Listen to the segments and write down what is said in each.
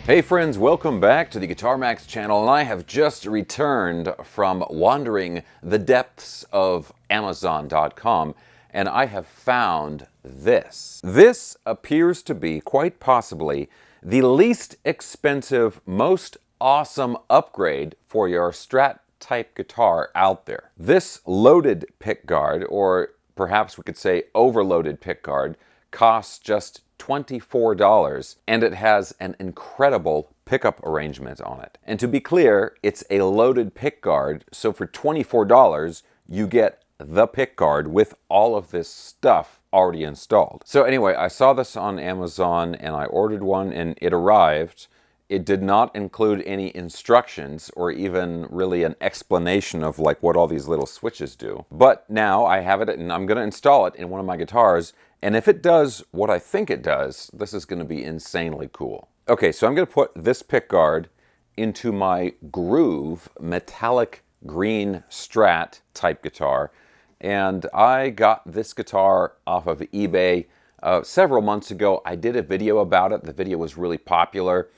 Hey friends, welcome back to the Guitar Max channel, and I have just returned from wandering the depths of Amazon.com, and I have found this. This appears to be, quite possibly, the least expensive, most awesome upgrade for your Strat type guitar out there. This loaded pickguard, or perhaps we could say overloaded pickguard, costs just $24, and it has an incredible pickup arrangement on it. And to be clear, it's a loaded pickguard, so for $24, you get the pickguard with all of this stuff already installed. So anyway, I saw this on Amazon and I ordered one and it arrived. It did not include any instructions or even really an explanation of like what all these little switches do. But now I have it and I'm going to install it in one of my guitars. And if it does what I think it does, this is going to be insanely cool. Okay, so I'm going to put this pickguard into my Groove metallic green Strat type guitar. And I got this guitar off of eBay several months ago. I did a video about it. The video was really popular.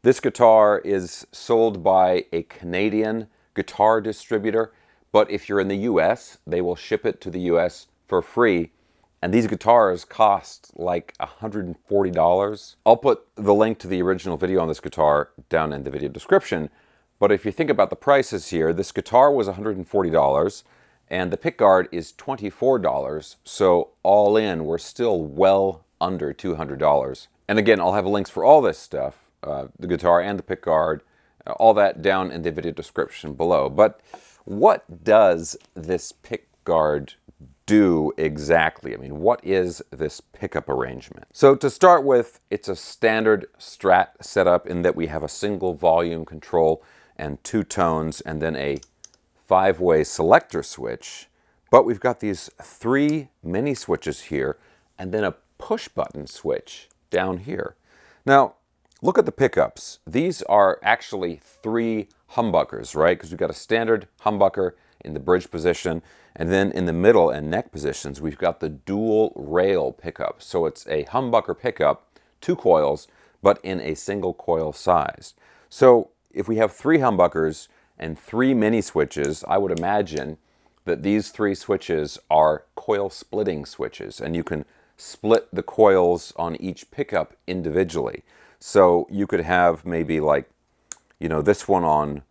This guitar is sold by a Canadian guitar distributor, but if you're in the US, they will ship it to the US for free. And these guitars cost like $140. I'll put the link to the original video on this guitar down in the video description. But if you think about the prices here, this guitar was $140 and the pickguard is $24. So all in, we're still well under $200. And again, I'll have links for all this stuff. The guitar and the pickguard, all that down in the video description below. But what does this pickguard do exactly? I mean, what is this pickup arrangement? So to start with, it's a standard Strat setup in that we have a single volume control and two tones and then a 5-way selector switch. But we've got these 3 mini switches here and then a push button switch down here. Now, look at the pickups. These are actually 3 humbuckers, right? Because we've got a standard humbucker in the bridge position, and then in the middle and neck positions, we've got the dual rail pickup. So it's a humbucker pickup, 2 coils, but in a single coil size. So if we have 3 humbuckers and 3 mini switches, I would imagine that these 3 switches are coil splitting switches, and you can split the coils on each pickup individually. So you could have maybe like, you know, this one on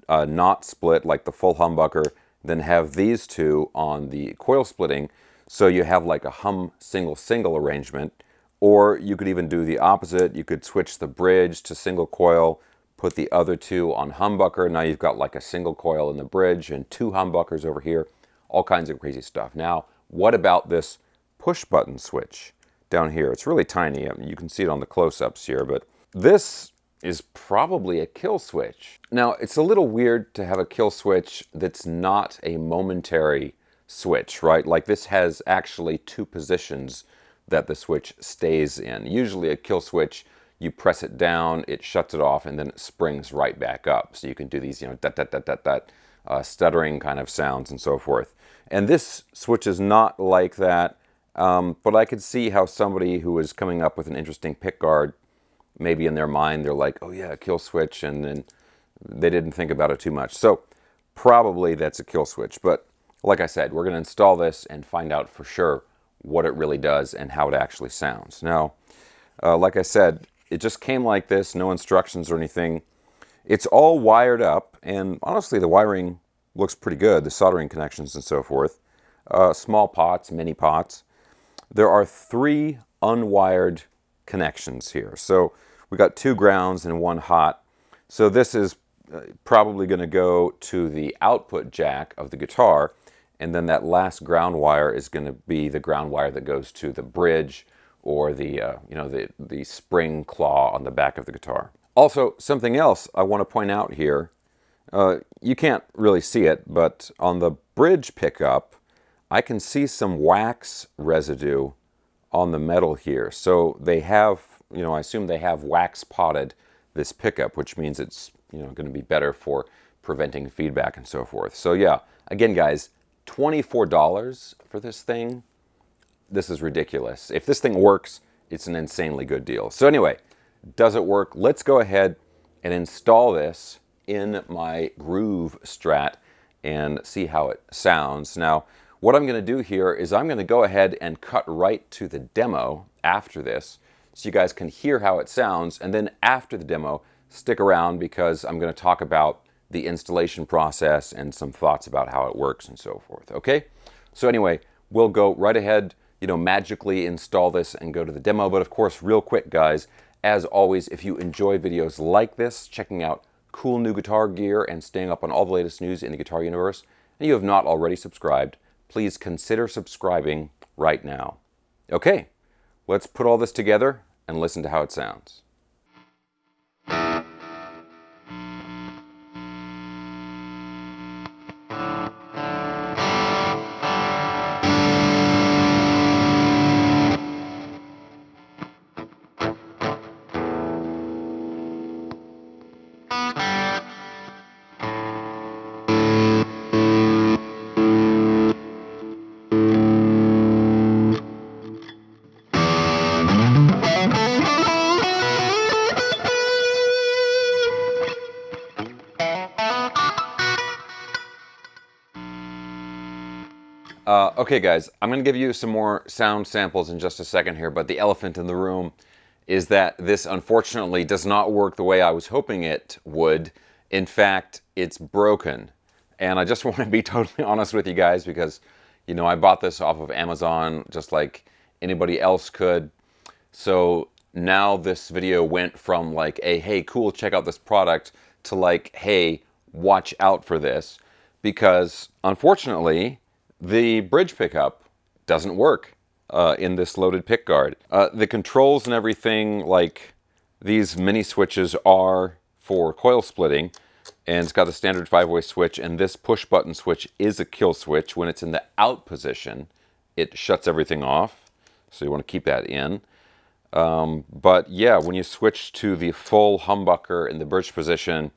not split, like the full humbucker, then have these 2 on the coil splitting. So you have like a hum single arrangement. Or you could even do the opposite. You could switch the bridge to single coil, put the other 2 on humbucker. Now you've got like a single coil in the bridge and 2 humbuckers over here. All kinds of crazy stuff. Now, what about this push button switch down here? It's really tiny. I mean, you can see it on the close-ups here, but this is probably a kill switch. Now, it's a little weird to have a kill switch that's not a momentary switch, right? Like this has actually 2 positions that the switch stays in. Usually a kill switch, you press it down, it shuts it off, and then it springs right back up. So you can do these, you know, stuttering kind of sounds and so forth. And this switch is not like that. But I could see how somebody who is coming up with an interesting pickguard, maybe in their mind, they're like, oh yeah, a kill switch, and then they didn't think about it too much. So probably that's a kill switch. But like I said, we're going to install this and find out for sure what it really does and how it actually sounds. Now, like I said, it just came like this, no instructions or anything. It's all wired up, and honestly, the wiring looks pretty good, the soldering connections and so forth. Small pots, mini pots. There are 3 unwired connections here. So we got 2 grounds and 1 hot. So this is probably going to go to the output jack of the guitar, and then that last ground wire is going to be the ground wire that goes to the bridge or the the spring claw on the back of the guitar. Also, something else I want to point out here. You can't really see it, but on the bridge pickup, I can see some wax residue on the metal here. So they have, you know, I assume they have wax potted this pickup, which means it's, you know, going to be better for preventing feedback and so forth. So yeah, again guys, $24 for this thing. This is ridiculous. If this thing works, it's an insanely good deal. So anyway, Does it work? Let's go ahead and install this in my Groove Strat and see how it sounds. Now, what I'm going to do here is I'm going to go ahead and cut right to the demo after this so you guys can hear how it sounds, and then after the demo, stick around because I'm going to talk about the installation process and some thoughts about how it works and so forth, okay? So anyway, we'll go right ahead, magically install this and go to the demo. But of course, real quick, guys, as always, if you enjoy videos like this, checking out cool new guitar gear and staying up on all the latest news in the guitar universe, and you have not already subscribed, please consider subscribing right now. Okay, let's put all this together and listen to how it sounds. Okay guys, I'm going to give you some more sound samples in just a second here, but the elephant in the room is that this unfortunately does not work the way I was hoping it would. In fact, it's broken. And I just want to be totally honest with you guys because, I bought this off of Amazon just like anybody else could. So now this video went from like a, hey, cool, check out this product, to like, hey, watch out for this. Because unfortunately, the bridge pickup doesn't work in this loaded pickguard. The controls and everything, like these mini switches, are for coil splitting, and it's got the standard 5-way switch, and this push button switch is a kill switch. When it's in the out position, it shuts everything off, so you want to keep that in. But yeah, when you switch to the full humbucker in the bridge position,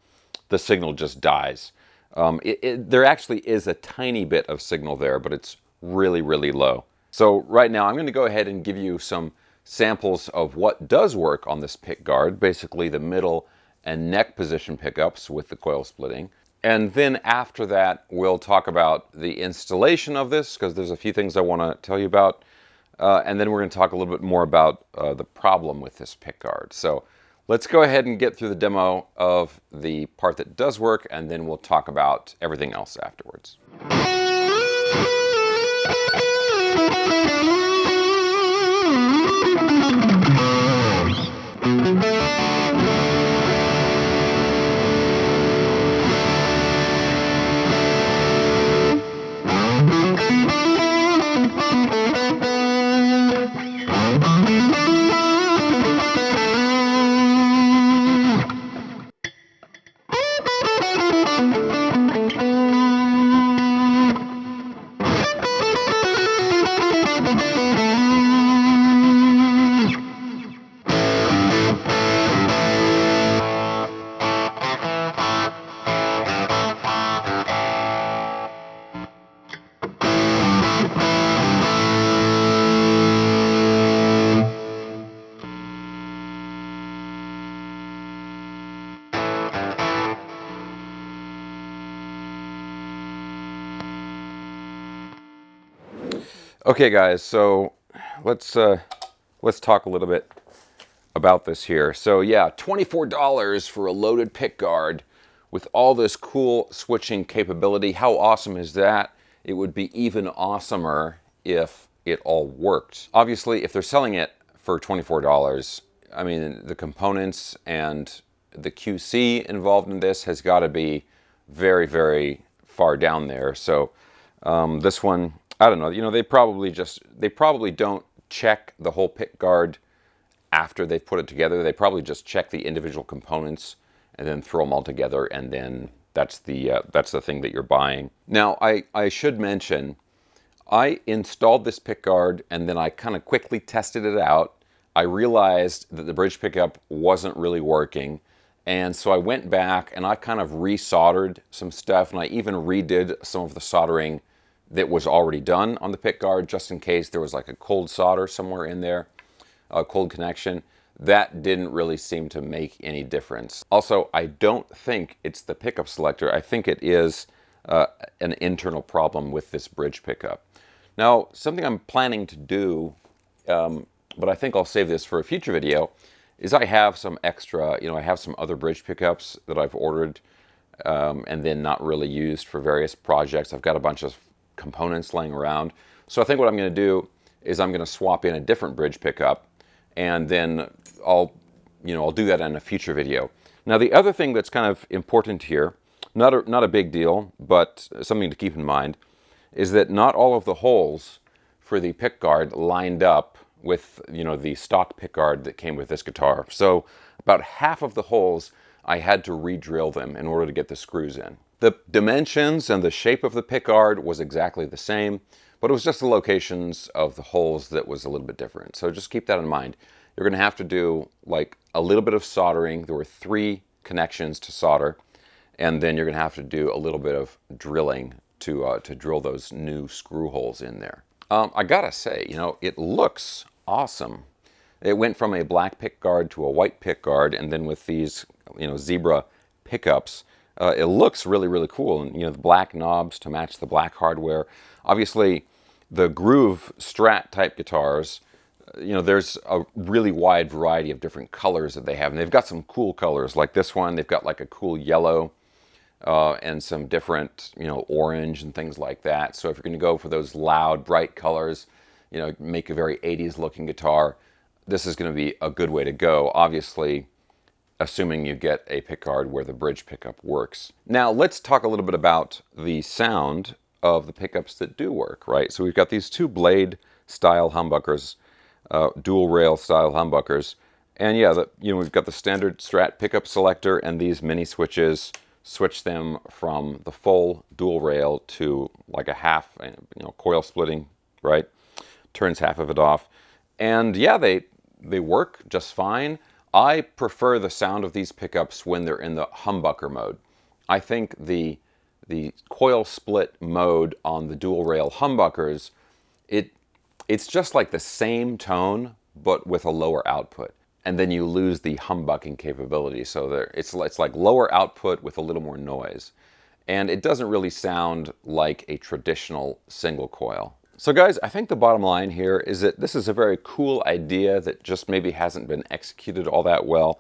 the signal just dies. There actually is a tiny bit of signal there, but it's really, really low. So right now I'm going to go ahead and give you some samples of what does work on this pickguard, basically the middle and neck position pickups with the coil splitting. And then after that, we'll talk about the installation of this, because there's a few things I want to tell you about. And then we're going to talk a little bit more about the problem with this pickguard. So let's go ahead and get through the demo of the part that does work, and then we'll talk about everything else afterwards. Okay guys, so let's talk a little bit about this here. So yeah, $24 for a loaded pickguard with all this cool switching capability. How awesome is that? It would be even awesomer if it all worked. Obviously, if they're selling it for $24, I mean, the components and the QC involved in this has got to be very, very far down there. So this one, I don't know, they probably don't check the whole pickguard after they've put it together. They probably just check the individual components and then throw them all together, and then that's the thing that you're buying. Now, I should mention, I installed this pickguard and then I kind of quickly tested it out. I realized that the bridge pickup wasn't really working, and so I went back and I kind of resoldered some stuff, and I even redid some of the soldering that was already done on the pickguard, just in case there was like a cold solder somewhere in there, a cold connection. that didn't really seem to make any difference. Also, I don't think it's the pickup selector. I think it is an internal problem with this bridge pickup. Now, something I'm planning to do, but I think I'll save this for a future video, is I have some extra, I have some other bridge pickups that I've ordered and then not really used for various projects. I've got a bunch of components laying around. So I think what I'm going to do is I'm going to swap in a different bridge pickup, and then I'll do that in a future video. Now, the other thing that's kind of important here, not a big deal, but something to keep in mind, is that not all of the holes for the pickguard lined up with the stock pickguard that came with this guitar. So about half of the holes I had to re-drill them in order to get the screws in. The dimensions and the shape of the pickguard was exactly the same, but it was just the locations of the holes that was a little bit different. So just keep that in mind. You're going to have to do like a little bit of soldering. There were 3 connections to solder, and then you're going to have to do a little bit of drilling to drill those new screw holes in there. I gotta say, it looks awesome. It went from a black pickguard to a white pickguard, and then with these, zebra pickups, it looks really, really cool. And the black knobs to match the black hardware. Obviously, the groove Strat type guitars, there's a really wide variety of different colors that they have, and they've got some cool colors like this one. They've got like a cool yellow and some different, orange and things like that. So if you're going to go for those loud, bright colors, make a very 80s looking guitar, this is going to be a good way to go. Obviously, assuming you get a pickguard where the bridge pickup works. Now, let's talk a little bit about the sound of the pickups that do work, right? So we've got these 2 blade style humbuckers, dual rail style humbuckers. And yeah, we've got the standard Strat pickup selector, and these mini switches switch them from the full dual rail to like a half, coil splitting, right? Turns half of it off. And yeah, they work just fine. I prefer the sound of these pickups when they're in the humbucker mode. I think the coil split mode on the dual rail humbuckers, it's just like the same tone, but with a lower output. And then you lose the humbucking capability. So it's like lower output with a little more noise. And it doesn't really sound like a traditional single coil. So guys, I think the bottom line here is that this is a very cool idea that just maybe hasn't been executed all that well.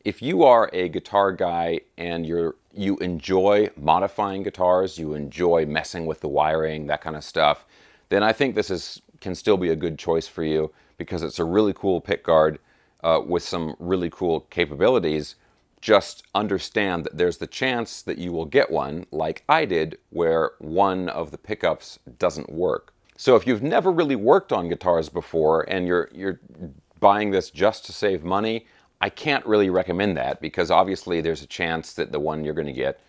If you are a guitar guy and you enjoy modifying guitars, you enjoy messing with the wiring, that kind of stuff, then I think this can still be a good choice for you, because it's a really cool pickguard with some really cool capabilities. Just understand that there's the chance that you will get one, like I did, where one of the pickups doesn't work. So if you've never really worked on guitars before and you're buying this just to save money, I can't really recommend that, because obviously there's a chance that the one you're going to get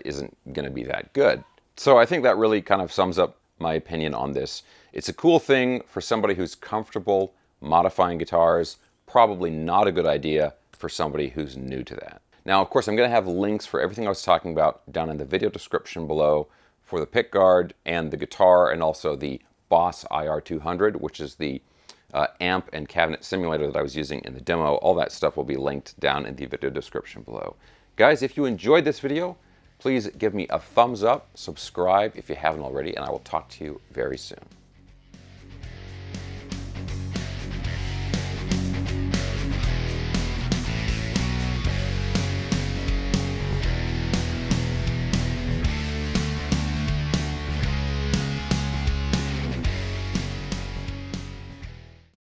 isn't going to be that good. So I think that really kind of sums up my opinion on this. It's a cool thing for somebody who's comfortable modifying guitars, probably not a good idea for somebody who's new to that. Now, of course, I'm going to have links for everything I was talking about down in the video description below for the pickguard and the guitar, and also the Boss IR200, which is the amp and cabinet simulator that I was using in the demo. All that stuff will be linked down in the video description below. Guys, if you enjoyed this video, please give me a thumbs up, subscribe if you haven't already, and I will talk to you very soon.